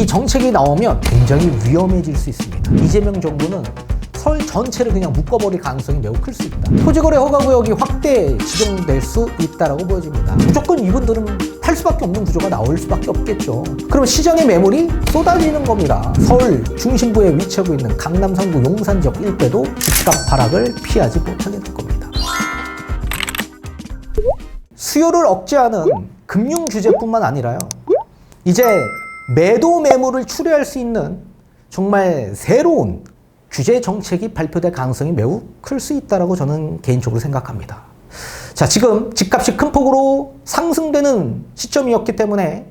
이 정책이 나오면 굉장히 위험해질 수 있습니다. 이재명 정부는 서울 전체를 그냥 묶어버릴 가능성이 매우 클 수 있다. 토지거래 허가구역이 확대 지정될 수 있다라고 보여집니다. 무조건 이분들은 팔 수밖에 없는 구조가 나올 수밖에 없겠죠. 그럼 시장의 매물이 쏟아지는 겁니다. 서울 중심부에 위치하고 있는 강남 3구 용산 지역 일대도 집값 하락을 피하지 못하게 될 겁니다. 수요를 억제하는 금융 규제뿐만 아니라요. 이제 매도 매물을 추리할 수 있는 정말 새로운 규제 정책이 발표될 가능성이 매우 클 수 있다고 저는 개인적으로 생각합니다. 자, 지금 집값이 큰 폭으로 상승되는 시점이었기 때문에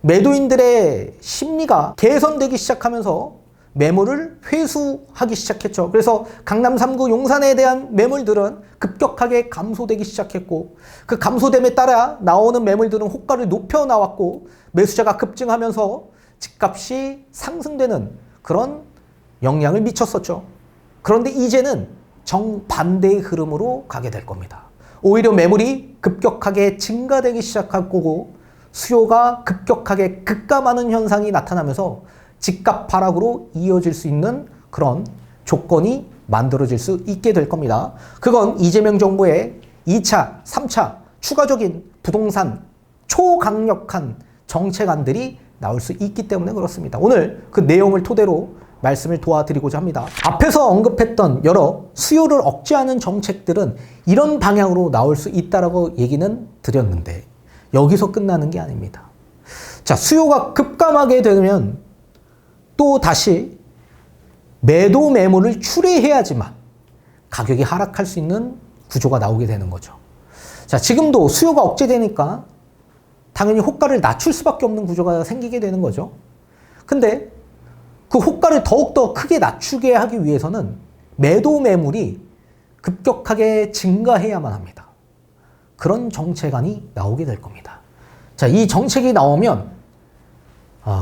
매도인들의 심리가 개선되기 시작하면서 매물을 회수하기 시작했죠. 그래서 강남 3구 용산에 대한 매물들은 급격하게 감소되기 시작했고, 그 감소됨에 따라 나오는 매물들은 호가를 높여 나왔고, 매수자가 급증하면서 집값이 상승되는 그런 영향을 미쳤었죠. 그런데 이제는 정반대의 흐름으로 가게 될 겁니다. 오히려 매물이 급격하게 증가되기 시작할 거고, 수요가 급격하게 급감하는 현상이 나타나면서 집값 하락으로 이어질 수 있는 그런 조건이 만들어질 수 있게 될 겁니다. 그건 이재명 정부의 2차, 3차 추가적인 부동산 초강력한 정책안들이 나올 수 있기 때문에 그렇습니다. 오늘 그 내용을 토대로 말씀을 도와드리고자 합니다. 앞에서 언급했던 여러 수요를 억제하는 정책들은 이런 방향으로 나올 수 있다라고 얘기는 드렸는데 여기서 끝나는 게 아닙니다. 자, 수요가 급감하게 되면 또 다시 매도 매물을 추리해야지만 가격이 하락할 수 있는 구조가 나오게 되는 거죠. 자, 지금도 수요가 억제되니까 당연히 호가를 낮출 수밖에 없는 구조가 생기게 되는 거죠. 근데 그 호가를 더욱더 크게 낮추게 하기 위해서는 매도 매물이 급격하게 증가해야만 합니다. 그런 정책안이 나오게 될 겁니다. 자, 이 정책이 나오면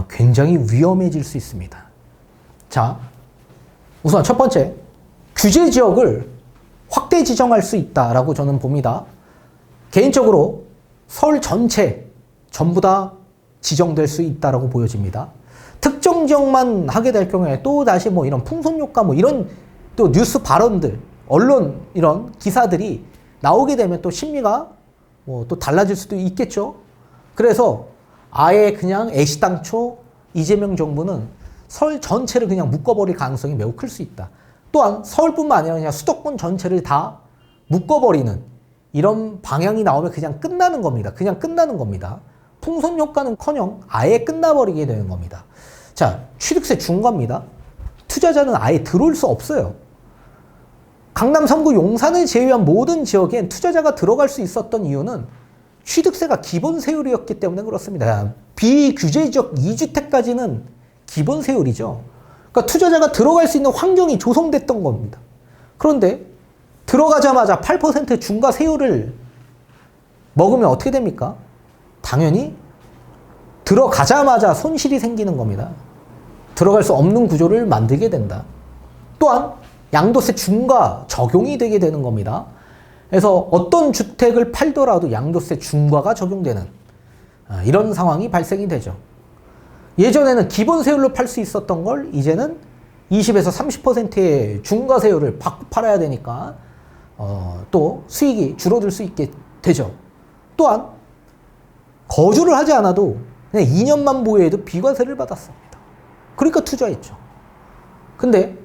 굉장히 위험해질 수 있습니다. 자, 우선 첫 번째, 규제 지역을 확대 지정할 수 있다라고 저는 봅니다. 개인적으로 서울 전체 전부 다 지정될 수 있다라고 보여집니다. 특정 지역만 하게 될 경우에 또 다시 뭐 이런 풍선효과 뭐 이런 또 뉴스 발언들, 언론 이런 기사들이 나오게 되면 또 심리가 뭐 또 달라질 수도 있겠죠. 그래서 아예 그냥 애시당초 이재명 정부는 서울 전체를 그냥 묶어버릴 가능성이 매우 클 수 있다. 또한 서울뿐만 아니라 그냥 수도권 전체를 다 묶어버리는 이런 방향이 나오면 그냥 끝나는 겁니다. 그냥 끝나는 겁니다. 풍선 효과는커녕 아예 끝나버리게 되는 겁니다. 자, 취득세 중과입니다. 투자자는 아예 들어올 수 없어요. 강남 3구 용산을 제외한 모든 지역엔 투자자가 들어갈 수 있었던 이유는 취득세가 기본 세율이었기 때문에 그렇습니다. 비규제 지역 2주택까지는 기본 세율이죠. 그러니까 투자자가 들어갈 수 있는 환경이 조성됐던 겁니다. 그런데 들어가자마자 8% 중과 세율을 먹으면 어떻게 됩니까? 당연히 들어가자마자 손실이 생기는 겁니다. 들어갈 수 없는 구조를 만들게 된다. 또한 양도세 중과 적용이 되게 되는 겁니다. 그래서 어떤 주택을 팔더라도 양도세 중과가 적용되는 이런 상황이 발생이 되죠. 예전에는 기본 세율로 팔 수 있었던 걸 이제는 20에서 30%의 중과세율을 받고 팔아야 되니까 또 수익이 줄어들 수 있게 되죠. 또한 거주를 하지 않아도 그냥 2년만 보유해도 비과세를 받았습니다. 그러니까 투자했죠. 근데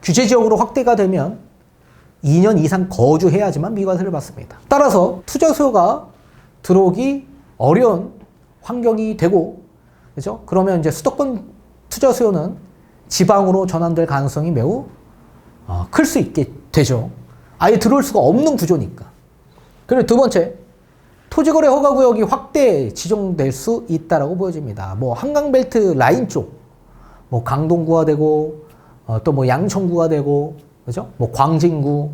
규제지역으로 확대가 되면 2년 이상 거주해야지만 비과세를 받습니다. 따라서 투자 수요가 들어오기 어려운 환경이 되고, 그죠? 그러면 이제 수도권 투자 수요는 지방으로 전환될 가능성이 매우 클 수 있게 되죠. 아예 들어올 수가 없는 구조니까. 그리고 두 번째, 토지거래 허가구역이 확대 지정될 수 있다라고 보여집니다. 뭐 한강벨트 라인 쪽, 뭐 강동구가 되고, 또 뭐 양천구가 되고, 그죠? 뭐 광진구,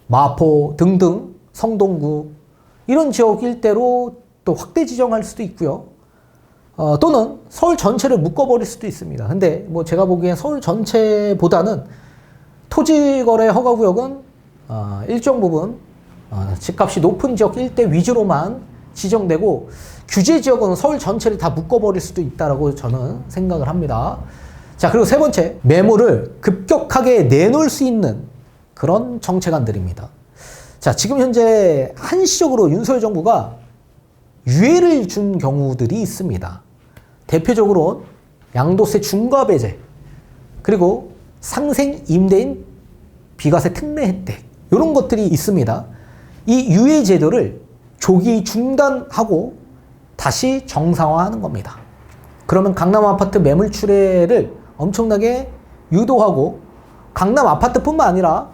마포 등등 성동구 이런 지역 일대로 또 확대 지정할 수도 있고요. 또는 서울 전체를 묶어버릴 수도 있습니다. 근데 뭐 제가 보기엔 서울 전체보다는 토지거래 허가구역은 일정 부분 집값이 높은 지역 일대 위주로만 지정되고 규제 지역은 서울 전체를 다 묶어버릴 수도 있다라고 저는 생각을 합니다. 자, 그리고 세 번째, 매물을 급격하게 내놓을 수 있는 그런 정책안들입니다. 자, 지금 현재 한시적으로 윤석열 정부가 유예를 준 경우들이 있습니다. 대표적으로 양도세 중과 배제, 그리고 상생 임대인 비과세 특례 혜택, 이런 것들이 있습니다. 이 유예 제도를 조기 중단하고 다시 정상화하는 겁니다. 그러면 강남 아파트 매물 출회를 엄청나게 유도하고, 강남 아파트뿐만 아니라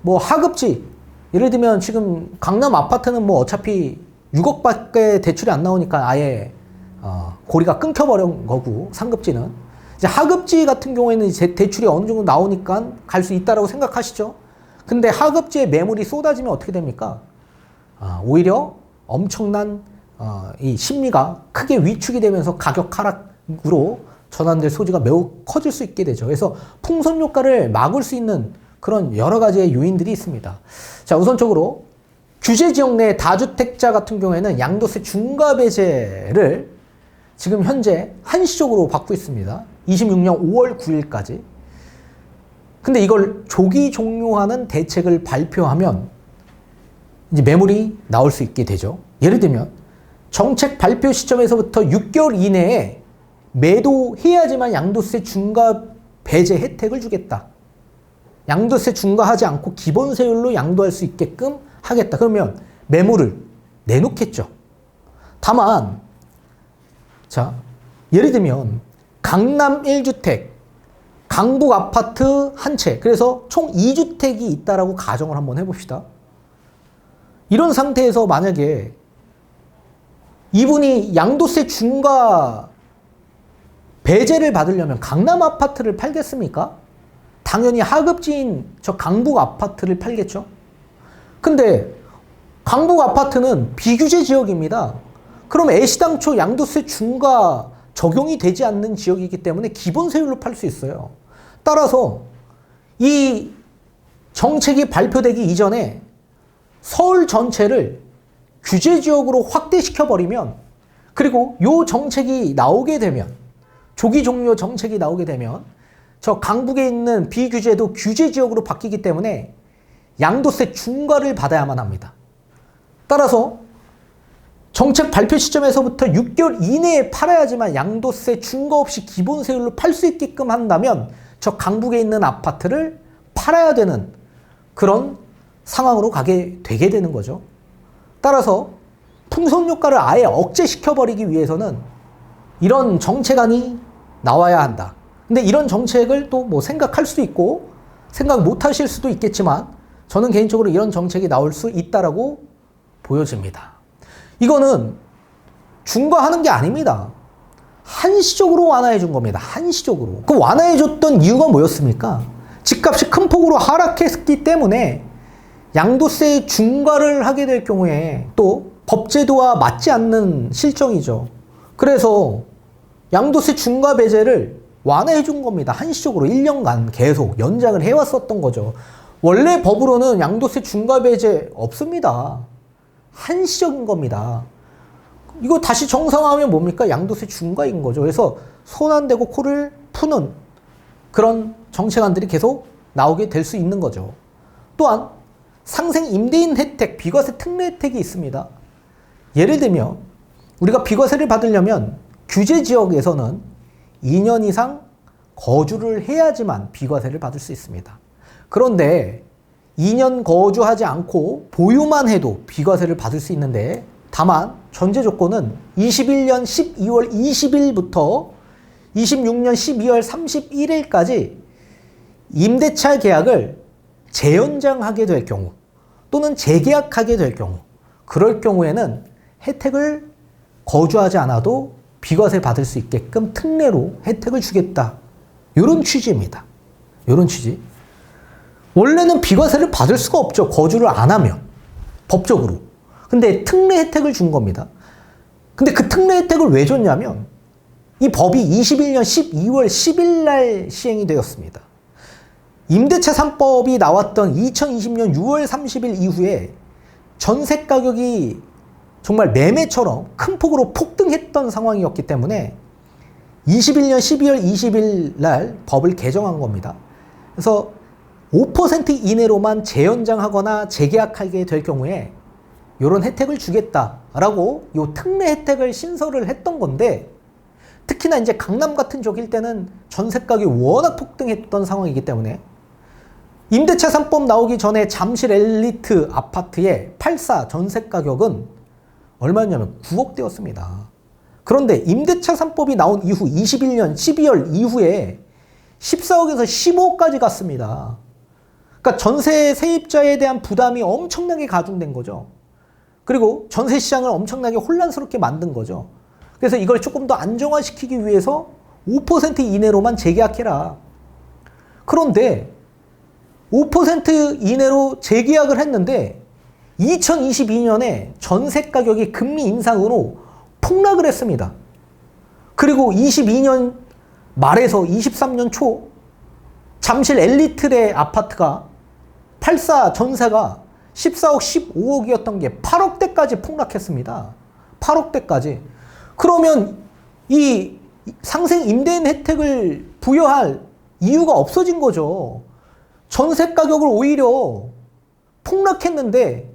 뭐 하급지, 예를 들면 지금 강남 아파트는 뭐 어차피 6억밖에 대출이 안 나오니까 아예 고리가 끊겨버린 거고, 상급지는 이제 하급지 같은 경우에는 이제 대출이 어느 정도 나오니까 갈 수 있다라고 생각하시죠. 근데 하급지에 매물이 쏟아지면 어떻게 됩니까? 오히려 엄청난 이 심리가 크게 위축이 되면서 가격 하락으로 전환될 소지가 매우 커질 수 있게 되죠. 그래서 풍선 효과를 막을 수 있는 그런 여러 가지의 요인들이 있습니다. 자, 우선적으로 규제 지역 내 다주택자 같은 경우에는 양도세 중과 배제를 지금 현재 한시적으로 받고 있습니다. 26년 5월 9일까지. 근데 이걸 조기 종료하는 대책을 발표하면 이제 매물이 나올 수 있게 되죠. 예를 들면 정책 발표 시점에서부터 6개월 이내에 매도해야지만 양도세 중과 배제 혜택을 주겠다. 양도세 중과하지 않고 기본세율로 양도할 수 있게끔 하겠다. 그러면 매물을 내놓겠죠. 다만, 자, 예를 들면 강남 1주택, 강북 아파트 한 채, 그래서 총 2주택이 있다라고 가정을 한번 해봅시다. 이런 상태에서 만약에 이분이 양도세 중과 배제를 받으려면 강남 아파트를 팔겠습니까? 당연히 하급지인 저 강북 아파트를 팔겠죠. 근데 강북 아파트는 비규제 지역입니다. 그럼 애시당초 양도세 중과 적용이 되지 않는 지역이기 때문에 기본세율로 팔 수 있어요. 따라서 이 정책이 발표되기 이전에 서울 전체를 규제 지역으로 확대시켜버리면, 그리고 이 정책이 나오게 되면, 조기 종료 정책이 나오게 되면 저 강북에 있는 비규제도 규제 지역으로 바뀌기 때문에 양도세 중과를 받아야만 합니다. 따라서 정책 발표 시점에서부터 6개월 이내에 팔아야지만 양도세 중과 없이 기본세율로 팔 수 있게끔 한다면 저 강북에 있는 아파트를 팔아야 되는 그런 상황으로 가게 되게 되는 거죠. 따라서 풍선 효과를 아예 억제시켜버리기 위해서는 이런 정책안이 나와야 한다. 근데 이런 정책을 또 뭐 생각할 수도 있고 생각 못 하실 수도 있겠지만 저는 개인적으로 이런 정책이 나올 수 있다라고 보여집니다. 이거는 중과하는 게 아닙니다. 한시적으로 완화해 준 겁니다. 한시적으로. 그 완화해 줬던 이유가 뭐였습니까? 집값이 큰 폭으로 하락했기 때문에 양도세 중과를 하게 될 경우에 또 법제도와 맞지 않는 실정이죠. 그래서 양도세 중과 배제를 완화해 준 겁니다. 한시적으로 1년간 계속 연장을 해왔었던 거죠. 원래 법으로는 양도세 중과 배제 없습니다. 한시적인 겁니다. 이거 다시 정상화하면 뭡니까? 양도세 중과인 거죠. 그래서 손 안 대고 코를 푸는 그런 정책안들이 계속 나오게 될 수 있는 거죠. 또한 상생 임대인 혜택, 비과세 특례 혜택이 있습니다. 예를 들면 우리가 비과세를 받으려면 규제 지역에서는 2년 이상 거주를 해야지만 비과세를 받을 수 있습니다. 그런데 2년 거주하지 않고 보유만 해도 비과세를 받을 수 있는데, 다만 전제 조건은 21년 12월 20일부터 26년 12월 31일까지 임대차 계약을 재연장하게 될 경우 또는 재계약하게 될 경우, 그럴 경우에는 혜택을 거주하지 않아도 비과세 받을 수 있게끔 특례로 혜택을 주겠다. 이런 취지입니다. 이런 취지. 원래는 비과세를 받을 수가 없죠. 거주를 안 하면. 법적으로. 근데 특례 혜택을 준 겁니다. 근데 그 특례 혜택을 왜 줬냐면 이 법이 21년 12월 10일 날 시행이 되었습니다. 임대차 3법이 나왔던 2020년 6월 30일 이후에 전세 가격이 정말 매매처럼 큰 폭으로 폭등했던 상황이었기 때문에 21년 12월 20일 날 법을 개정한 겁니다. 그래서 5% 이내로만 재연장하거나 재계약하게 될 경우에 이런 혜택을 주겠다라고 요 특례 혜택을 신설을 했던 건데, 특히나 이제 강남 같은 쪽일 때는 전세가격이 워낙 폭등했던 상황이기 때문에 임대차 3법 나오기 전에 잠실 엘리트 아파트의 8사 전세가격은 얼마였냐면 9억대였습니다. 그런데 임대차 3법이 나온 이후 21년 12월 이후에 14억에서 15억까지 갔습니다. 그러니까 전세 세입자에 대한 부담이 엄청나게 가중된 거죠. 그리고 전세 시장을 엄청나게 혼란스럽게 만든 거죠. 그래서 이걸 조금 더 안정화시키기 위해서 5% 이내로만 재계약해라. 그런데 5% 이내로 재계약을 했는데 2022년에 전세 가격이 금리 인상으로 폭락을 했습니다. 그리고 22년 말에서 23년 초 잠실 엘리트의 아파트가 8사 전세가 14억, 15억이었던 게 8억대까지 폭락했습니다. 8억대까지. 그러면 이 상생 임대인 혜택을 부여할 이유가 없어진 거죠. 전세 가격을 오히려 폭락했는데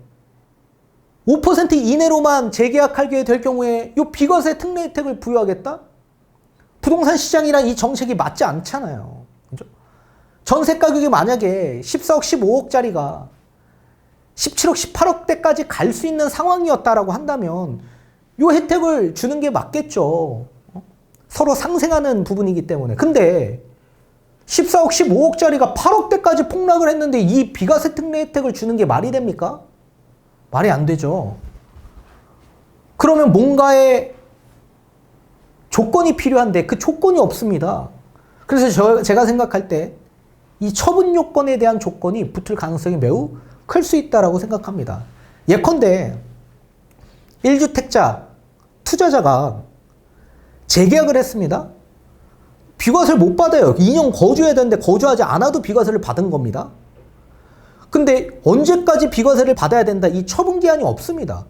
5% 이내로만 재계약하게 될 경우에 이 비과세 특례 혜택을 부여하겠다? 부동산 시장이랑 이 정책이 맞지 않잖아요. 그죠? 전세 가격이 만약에 14억, 15억짜리가 17억, 18억대까지 갈 수 있는 상황이었다라고 한다면 이 혜택을 주는 게 맞겠죠. 서로 상생하는 부분이기 때문에. 근데 14억, 15억짜리가 8억대까지 폭락을 했는데 이 비과세 특례 혜택을 주는 게 말이 됩니까? 말이 안 되죠. 그러면 뭔가의 조건이 필요한데 그 조건이 없습니다. 그래서 제가 생각할 때 이 처분 요건에 대한 조건이 붙을 가능성이 매우 클 수 있다고 생각합니다. 예컨대 1주택자 투자자가 재계약을 했습니다. 비과세를 못 받아요. 2년 거주해야 되는데 거주하지 않아도 비과세를 받은 겁니다. 근데 언제까지 비과세를 받아야 된다, 이 처분 기한이 없습니다.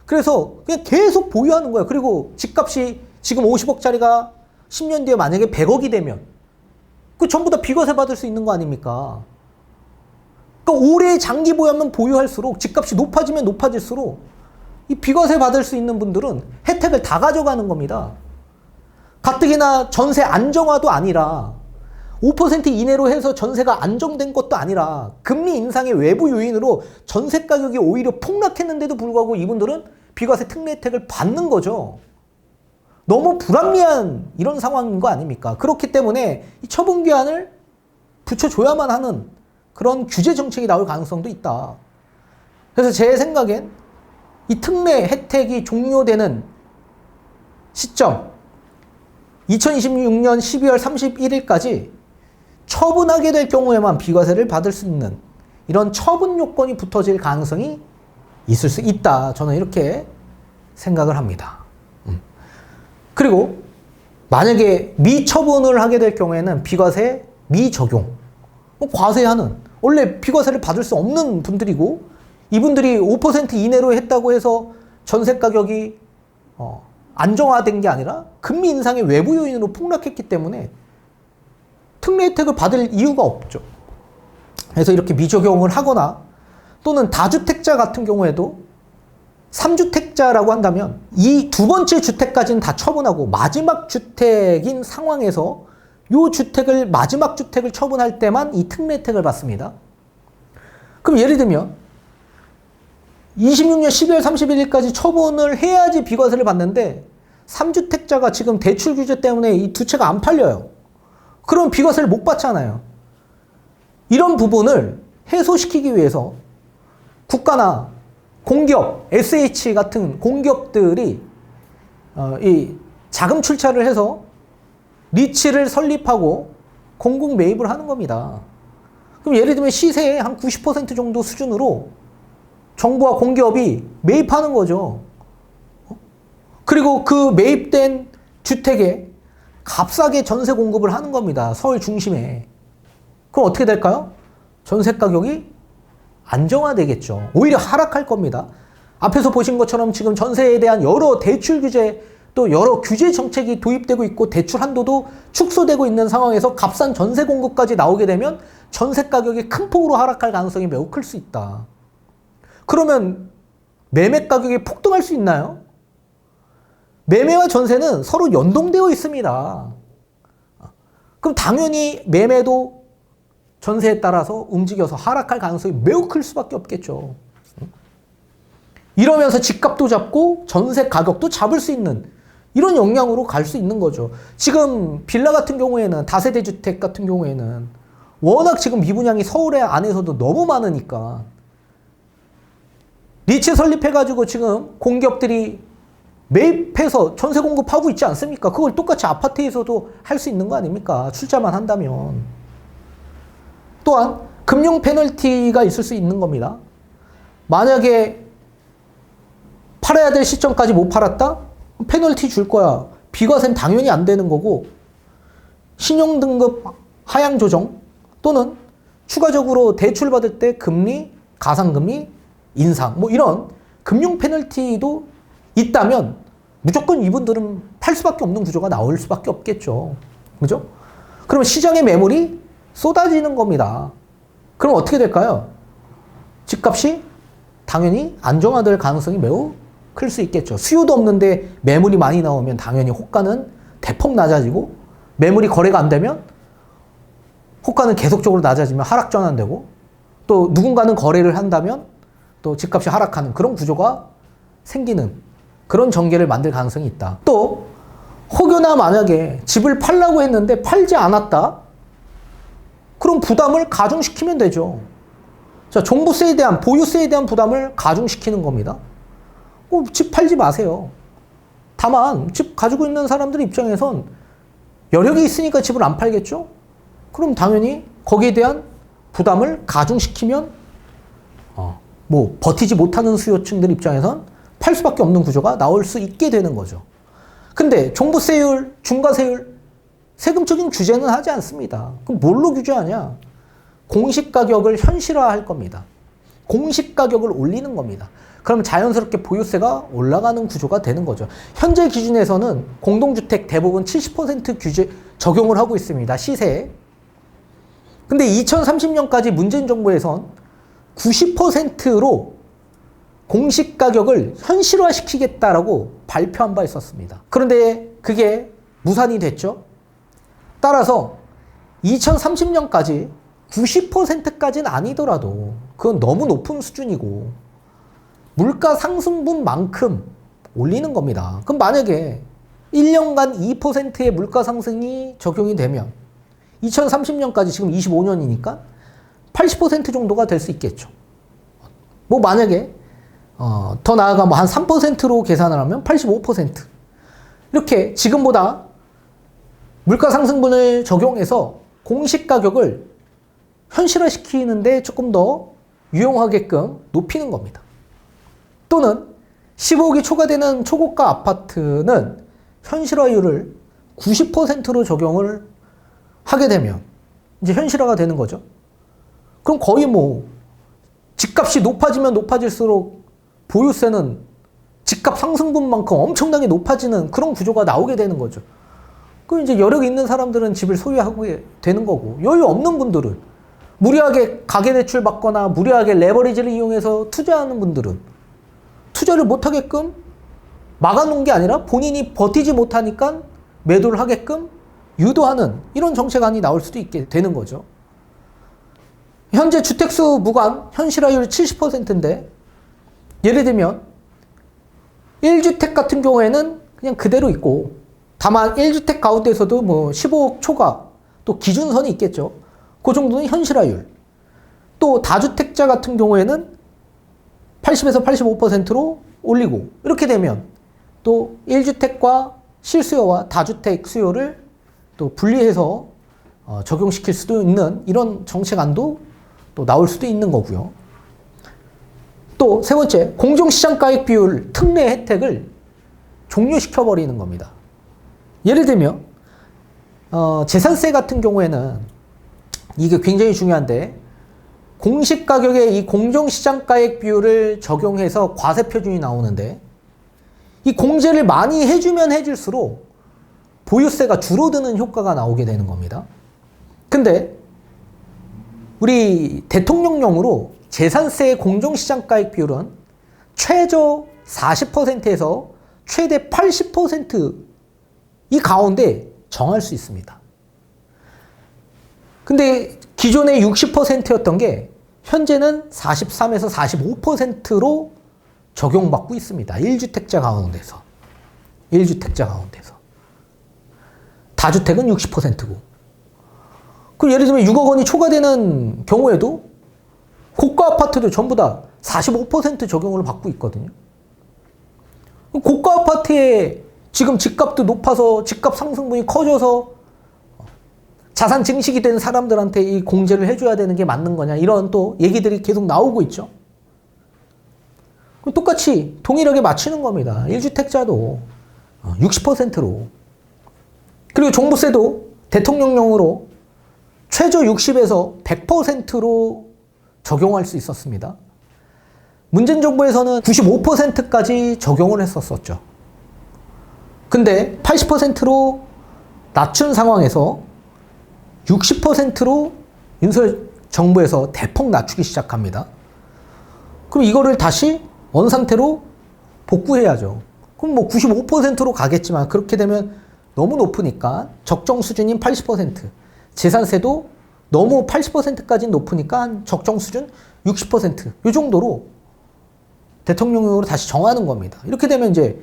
그래서 그냥 계속 보유하는 거예요. 그리고 집값이 지금 50억짜리가 10년 뒤에 만약에 100억이 되면 그 전부 다 비과세 받을 수 있는 거 아닙니까? 그러니까 오래 장기 보유하면 보유할수록 집값이 높아지면 높아질수록 이 비과세 받을 수 있는 분들은 혜택을 다 가져가는 겁니다. 가뜩이나 전세 안정화도 아니라 5% 이내로 해서 전세가 안정된 것도 아니라 금리 인상의 외부 요인으로 전세 가격이 오히려 폭락했는데도 불구하고 이분들은 비과세 특례 혜택을 받는 거죠. 너무 불합리한 이런 상황인 거 아닙니까? 그렇기 때문에 이 처분 기한을 붙여줘야만 하는 그런 규제 정책이 나올 가능성도 있다. 그래서 제 생각엔 이 특례 혜택이 종료되는 시점 2026년 12월 31일까지 처분하게 될 경우에만 비과세를 받을 수 있는 이런 처분 요건이 붙어질 가능성이 있을 수 있다. 저는 이렇게 생각을 합니다. 그리고 만약에 미처분을 하게 될 경우에는 비과세 미적용, 과세하는, 원래 비과세를 받을 수 없는 분들이고 이분들이 5% 이내로 했다고 해서 전세 가격이 안정화된 게 아니라 금리 인상의 외부 요인으로 폭락했기 때문에 특례 혜택을 받을 이유가 없죠. 그래서 이렇게 미적용을 하거나 또는 다주택자 같은 경우에도 3주택자라고 한다면 이 두 번째 주택까지는 다 처분하고 마지막 주택인 상황에서 이 주택을 마지막 주택을 처분할 때만 이 특례 혜택을 받습니다. 그럼 예를 들면 26년 12월 31일까지 처분을 해야지 비과세를 받는데 3주택자가 지금 대출 규제 때문에 이 두 채가 안 팔려요. 그럼 비과세를 못 받잖아요. 이런 부분을 해소시키기 위해서 국가나 공기업, SH 같은 공기업들이 이 자금 출자를 해서 리츠를 설립하고 공공 매입을 하는 겁니다. 그럼 예를 들면 시세의 한 90% 정도 수준으로 정부와 공기업이 매입하는 거죠. 그리고 그 매입된 주택에 값싸게 전세 공급을 하는 겁니다. 서울 중심에. 그럼 어떻게 될까요? 전세 가격이 안정화되겠죠. 오히려 하락할 겁니다. 앞에서 보신 것처럼 지금 전세에 대한 여러 대출 규제 또 여러 규제 정책이 도입되고 있고 대출 한도도 축소되고 있는 상황에서 값싼 전세 공급까지 나오게 되면 전세 가격이 큰 폭으로 하락할 가능성이 매우 클 수 있다. 그러면 매매 가격이 폭등할 수 있나요? 매매와 전세는 서로 연동되어 있습니다. 그럼 당연히 매매도 전세에 따라서 움직여서 하락할 가능성이 매우 클 수밖에 없겠죠. 이러면서 집값도 잡고 전세 가격도 잡을 수 있는 이런 역량으로 갈 수 있는 거죠. 지금 빌라 같은 경우에는 다세대 주택 같은 경우에는 워낙 지금 미분양이 서울에 안에서도 너무 많으니까 리츠 설립해가지고 지금 공기업들이 매입해서 전세 공급하고 있지 않습니까? 그걸 똑같이 아파트에서도 할 수 있는 거 아닙니까? 출자만 한다면. 또한 금융 페널티가 있을 수 있는 겁니다. 만약에 팔아야 될 시점까지 못 팔았다? 페널티 줄 거야. 비과세는 당연히 안 되는 거고 신용등급 하향 조정 또는 추가적으로 대출받을 때 금리, 가상금리 인상 뭐 이런 금융 페널티도 있다면 무조건 이분들은 팔 수밖에 없는 구조가 나올 수밖에 없겠죠. 그죠? 그러면 시장의 매물이 쏟아지는 겁니다. 그럼 어떻게 될까요? 집값이 당연히 안정화될 가능성이 매우 클 수 있겠죠. 수요도 없는데 매물이 많이 나오면 당연히 호가는 대폭 낮아지고 매물이 거래가 안 되면 호가는 계속적으로 낮아지면 하락 전환되고 또 누군가는 거래를 한다면 또 집값이 하락하는 그런 구조가 생기는 그런 전개를 만들 가능성이 있다. 또 혹여나 만약에 집을 팔라고 했는데 팔지 않았다? 그럼 부담을 가중시키면 되죠. 자, 종부세에 대한 보유세에 대한 부담을 가중시키는 겁니다. 집 팔지 마세요. 다만 집 가지고 있는 사람들 입장에선 여력이 있으니까 집을 안 팔겠죠? 그럼 당연히 거기에 대한 부담을 가중시키면 버티지 못하는 수요층들 입장에선 팔 수밖에 없는 구조가 나올 수 있게 되는 거죠. 근데 종부세율, 중과세율, 세금적인 규제는 하지 않습니다. 그럼 뭘로 규제하냐? 공시가격을 현실화할 겁니다. 공시가격을 올리는 겁니다. 그럼 자연스럽게 보유세가 올라가는 구조가 되는 거죠. 현재 기준에서는 공동주택 대부분 70% 규제 적용을 하고 있습니다. 시세에. 근데 2030년까지 문재인 정부에선 90%로 공시가격을 현실화시키겠다라고 발표한 바 있었습니다. 그런데 그게 무산이 됐죠. 따라서 2030년까지 90%까지는 아니더라도 그건 너무 높은 수준이고 물가 상승분만큼 올리는 겁니다. 그럼 만약에 1년간 2%의 물가 상승이 적용이 되면 2030년까지 지금 25년이니까 80% 정도가 될 수 있겠죠. 뭐 만약에 더 나아가 뭐 한 3%로 계산을 하면 85%. 이렇게 지금보다 물가 상승분을 적용해서 공시가격을 현실화시키는데 조금 더 유용하게끔 높이는 겁니다. 또는 15억이 초과되는 초고가 아파트는 현실화율을 90%로 적용을 하게 되면 이제 현실화가 되는 거죠. 그럼 거의 뭐 집값이 높아지면 높아질수록 보유세는 집값 상승분만큼 엄청나게 높아지는 그런 구조가 나오게 되는 거죠. 그럼 이제 여력 있는 사람들은 집을 소유하게 되는 거고 여유 없는 분들은 무리하게 가계대출 받거나 무리하게 레버리지를 이용해서 투자하는 분들은 투자를 못하게끔 막아놓은 게 아니라 본인이 버티지 못하니까 매도를 하게끔 유도하는 이런 정책안이 나올 수도 있게 되는 거죠. 현재 주택수 무관 현실화율 70%인데 예를 들면 1주택 같은 경우에는 그냥 그대로 있고 다만 1주택 가운데서도 뭐 15억 초과 또 기준선이 있겠죠. 그 정도는 현실화율. 또 다주택자 같은 경우에는 80에서 85%로 올리고 이렇게 되면 또 1주택과 실수요와 다주택 수요를 또 분리해서 적용시킬 수도 있는 이런 정책안도 또 나올 수도 있는 거고요. 또 세 번째, 공정시장가액 비율 특례 혜택을 종료시켜버리는 겁니다. 예를 들면 재산세 같은 경우에는 이게 굉장히 중요한데 공시가격에 이 공정시장가액 비율을 적용해서 과세표준이 나오는데 이 공제를 많이 해주면 해줄수록 보유세가 줄어드는 효과가 나오게 되는 겁니다. 근데 우리 대통령령으로 재산세의 공정시장가액 비율은 최저 40%에서 최대 80% 이 가운데 정할 수 있습니다. 근데 기존에 60%였던 게 현재는 43에서 45%로 적용받고 있습니다. 1주택자 가운데서. 1주택자 가운데서. 다주택은 60%고. 그럼 예를 들면 6억 원이 초과되는 경우에도 고가 아파트도 전부 다 45% 적용을 받고 있거든요. 고가 아파트에 지금 집값도 높아서 집값 상승분이 커져서 자산 증식이 된 사람들한테 이 공제를 해줘야 되는 게 맞는 거냐 이런 또 얘기들이 계속 나오고 있죠. 똑같이 동일하게 맞추는 겁니다. 1주택자도 60%로. 그리고 종부세도 대통령령으로 최저 60에서 100%로 적용할 수 있었습니다. 문재인 정부에서는 95%까지 적용을 했었었죠. 근데 80%로 낮춘 상황에서 60%로 윤석열 정부에서 대폭 낮추기 시작합니다. 그럼 이거를 다시 원상태로 복구해야죠. 그럼 뭐 95%로 가겠지만 그렇게 되면 너무 높으니까 적정 수준인 80%, 재산세도 너무 80%까지는 높으니까 적정 수준 60%, 이 정도로 대통령령으로 다시 정하는 겁니다. 이렇게 되면 이제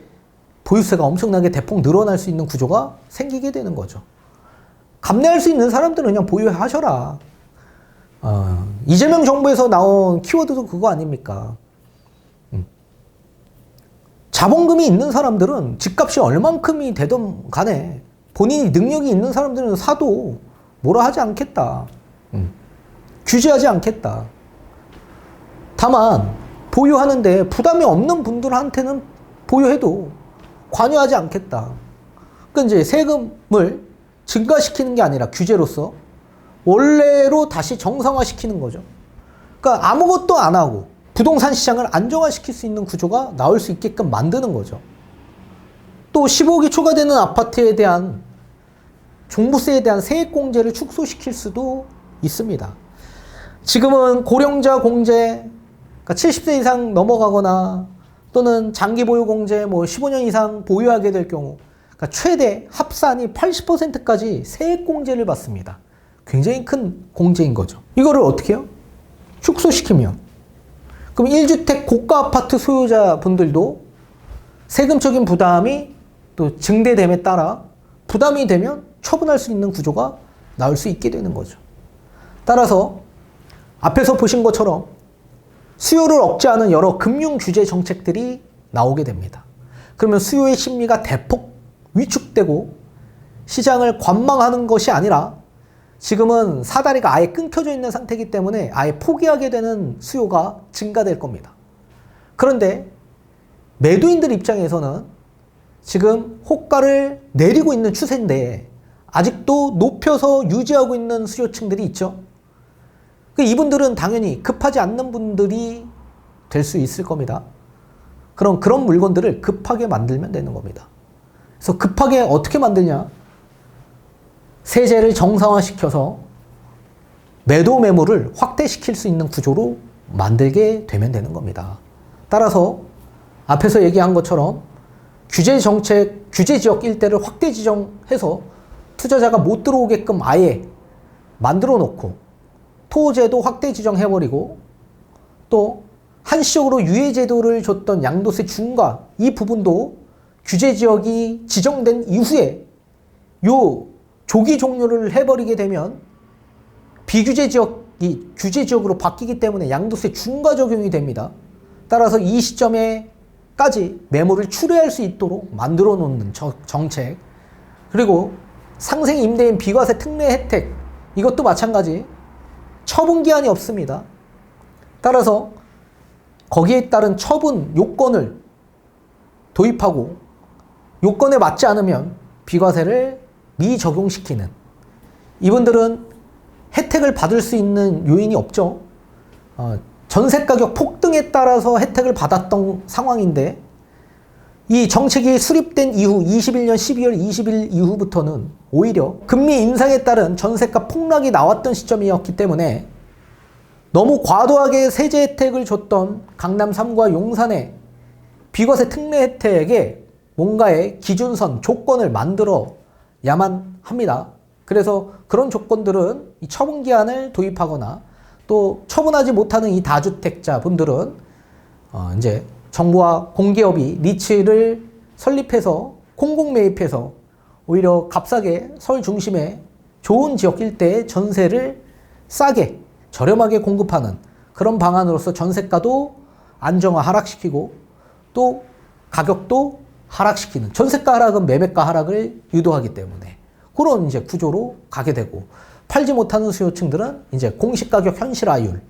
보유세가 엄청나게 대폭 늘어날 수 있는 구조가 생기게 되는 거죠. 감내할 수 있는 사람들은 그냥 보유하셔라. 이재명 정부에서 나온 키워드도 그거 아닙니까? 자본금이 있는 사람들은 집값이 얼만큼이 되든 간에 본인이 능력이 있는 사람들은 사도 뭐라 하지 않겠다. 규제하지 않겠다. 다만 보유하는데 부담이 없는 분들한테는 보유해도 관여하지 않겠다. 그러니까 이제 세금을 증가시키는 게 아니라 규제로서 원래로 다시 정상화시키는 거죠. 그러니까 아무것도 안 하고 부동산 시장을 안정화시킬 수 있는 구조가 나올 수 있게끔 만드는 거죠. 또 15억이 초과되는 아파트에 대한 종부세에 대한 세액공제를 축소시킬 수도 있습니다. 지금은 고령자 공제, 그러니까 70세 이상 넘어가거나 또는 장기보유공제 15년 이상 보유하게 될 경우 그러니까 최대 합산이 80%까지 세액공제를 받습니다. 굉장히 큰 공제인 거죠. 이거를 어떻게 해요? 축소시키면 그럼 1주택 고가 아파트 소유자분들도 세금적인 부담이 또 증대됨에 따라 부담이 되면 처분할 수 있는 구조가 나올 수 있게 되는 거죠. 따라서 앞에서 보신 것처럼 수요를 억제하는 여러 금융 규제 정책들이 나오게 됩니다. 그러면 수요의 심리가 대폭 위축되고 시장을 관망하는 것이 아니라 지금은 사다리가 아예 끊겨져 있는 상태이기 때문에 아예 포기하게 되는 수요가 증가될 겁니다. 그런데 매도인들 입장에서는 지금 호가를 내리고 있는 추세인데 아직도 높여서 유지하고 있는 수요층들이 있죠. 이분들은 당연히 급하지 않는 분들이 될 수 있을 겁니다. 그런 물건들을 급하게 만들면 되는 겁니다. 그래서 급하게 어떻게 만드냐? 세제를 정상화시켜서 매도 매물을 확대시킬 수 있는 구조로 만들게 되면 되는 겁니다. 따라서 앞에서 얘기한 것처럼 규제 정책, 규제 지역 일대를 확대 지정해서 투자자가 못 들어오게끔 아예 만들어 놓고 토제도 확대 지정해버리고 또 한시적으로 유예제도를 줬던 양도세 중과 이 부분도 규제 지역이 지정된 이후에 요 조기 종료를 해버리게 되면 비규제 지역이 규제 지역으로 바뀌기 때문에 양도세 중과 적용이 됩니다. 따라서 이 시점에까지 매물을 출회할 수 있도록 만들어 놓는 정책, 그리고 상생 임대인 비과세 특례 혜택, 이것도 마찬가지 처분 기한이 없습니다. 따라서 거기에 따른 처분 요건을 도입하고 요건에 맞지 않으면 비과세를 미적용시키는, 이분들은 혜택을 받을 수 있는 요인이 없죠. 전세 가격 폭등에 따라서 혜택을 받았던 상황인데 이 정책이 수립된 이후 21년 12월 20일 이후부터는 오히려 금리 인상에 따른 전세가 폭락이 나왔던 시점이었기 때문에 너무 과도하게 세제 혜택을 줬던 강남 3구와 용산의 비과세 특례 혜택에 뭔가의 기준선, 조건을 만들어야만 합니다. 그래서 그런 조건들은 이 처분기한을 도입하거나 또 처분하지 못하는 이 다주택자 분들은 이제 정부와 공기업이 리츠를 설립해서 공공매입해서 오히려 값싸게 서울 중심의 좋은 지역 일대의 전세를 싸게 저렴하게 공급하는 그런 방안으로서 전세가도 안정화 하락시키고 또 가격도 하락시키는, 전세가 하락은 매매가 하락을 유도하기 때문에 그런 이제 구조로 가게 되고, 팔지 못하는 수요층들은 이제 공시가격 현실화율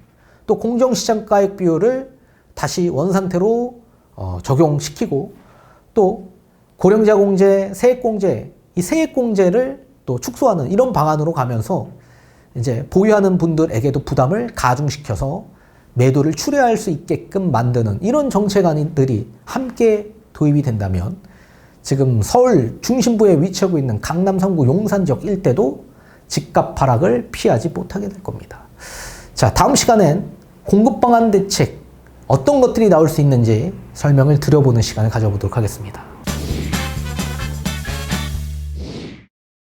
또 공정시장가액 비율을 다시 원상태로 적용시키고 또 고령자 공제, 세액 공제, 이 세액 공제를 또 축소하는 이런 방안으로 가면서 이제 보유하는 분들에게도 부담을 가중시켜서 매도를 출회할 수 있게끔 만드는 이런 정책안들이 함께 도입이 된다면 지금 서울 중심부에 위치하고 있는 강남 3구 용산 지역 일대도 집값 하락을 피하지 못하게 될 겁니다. 자, 다음 시간엔 공급 방안 대책 어떤 것들이 나올 수 있는지 설명을 드려보는 시간을 가져보도록 하겠습니다.